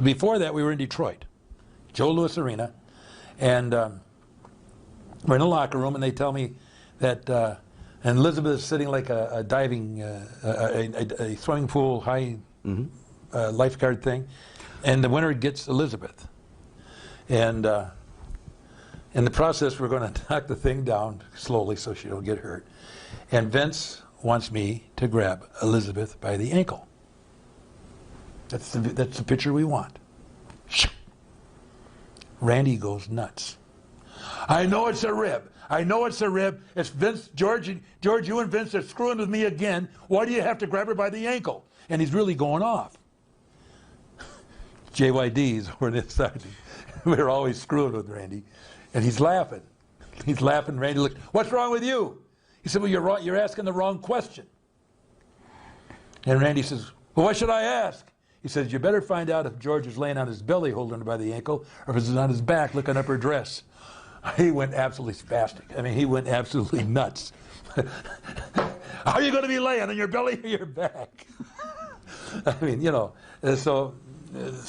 Before that, we were in Detroit, Joe Louis Arena, and we're in the locker room, and they tell me that, and Elizabeth is sitting like a diving, a swimming pool high lifeguard thing, and the winner gets Elizabeth. And in the process, we're going to knock the thing down slowly so she don't get hurt. And Vince wants me to grab Elizabeth by the ankle. That's the picture we want. Randy goes nuts. I know it's a rib. I know it's a rib. It's Vince, George, you and Vince are screwing with me again. Why do you have to grab her by the ankle? And he's really going off. JYD's were inside. We're always screwing with Randy. And he's laughing. He's laughing. Randy looks, what's wrong with you? He said, well, you're asking the wrong question. And Randy says, well, what should I ask? He says, you better find out if George is laying on his belly holding her by the ankle or if he's on his back looking up her dress. He went absolutely spastic. I mean, he went absolutely nuts. How are you going to be laying on your belly or your back? I mean, you know, so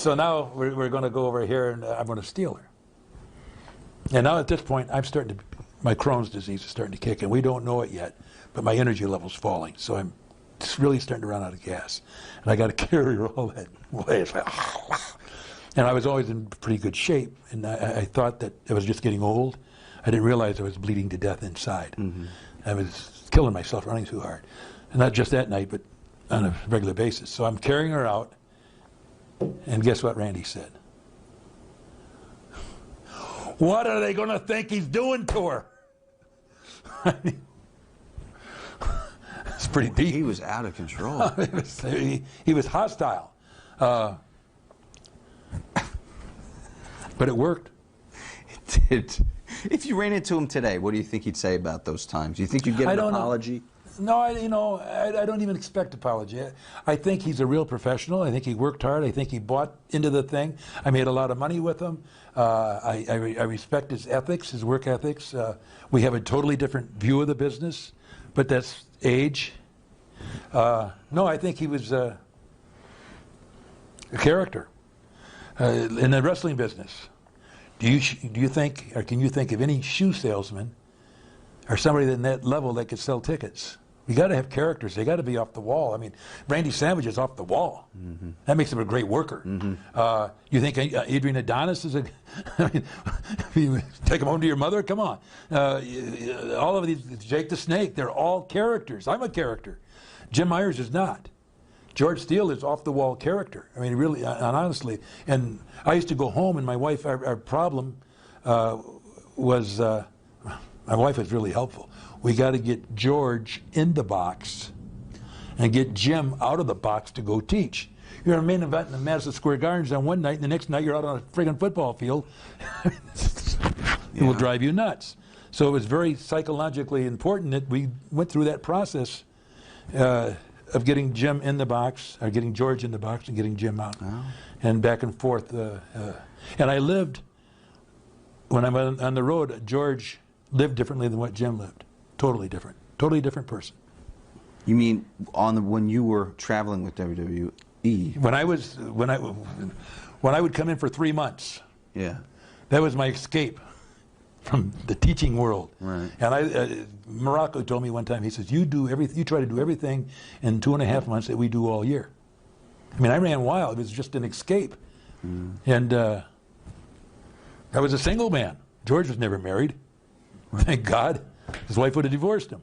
now we're going to go over here and I'm going to steal her. And now at this point, my Crohn's disease is starting to kick in. We don't know it yet, but my energy level's falling. So I'm just really starting to run out of gas. And I got to carry her all that way. It's like, and I was always in pretty good shape. And I thought that I was just getting old. I didn't realize I was bleeding to death inside. I was killing myself running too hard. And not just that night, but on a regular basis. So I'm carrying her out. And guess what Randy said? What are they going to think he's doing to her? I mean, it's pretty deep. He was out of control. He was hostile. But it worked. It did. If you ran into him today, what do you think he'd say about those times? Do you think you'd get an apology? No, I don't even expect apology. I think he's a real professional. I think he worked hard. I think he bought into the thing. I made a lot of money with him. I respect his ethics, his work ethics. We have a totally different view of the business, but that's age. No, I think he was a character in the wrestling business. Do you think, or can you think of any shoe salesman or somebody in that level that could sell tickets? You got to have characters. They got to be off the wall. I mean, Randy Savage is off the wall. That makes him a great worker. You think Adrian Adonis is a? I mean, take him home to your mother. Come on. All of these, Jake the Snake. They're all characters. I'm a character. Jim Myers is not. George Steele is off the wall character. I mean, really, and honestly. And I used to go home, and my wife. Our problem was. My wife was really helpful. We got to get George in the box and get Jim out of the box to go teach. You're in a main event in the Madison Square Gardens on one night, and the next night you're out on a friggin' football field. It will drive you nuts. So it was very psychologically important that we went through that process of getting Jim in the box, or getting George in the box and getting Jim out, and back and forth. And I lived, when I'm on the road, George lived differently than what Jim lived. Totally different person. You mean when you were traveling with WWE? When I would come in for 3 months. Yeah. That was my escape from the teaching world. Right. And Morocco told me one time, he says, you try to do everything in 2.5 months that we do all year. I mean, I ran wild. It was just an escape. And I was a single man. George was never married. Thank God. His wife would have divorced him.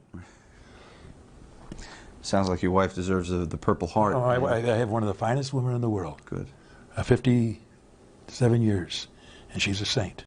Sounds like your wife deserves the Purple Heart. Oh, I have one of the finest women in the world. Good. 57 years, and she's a saint.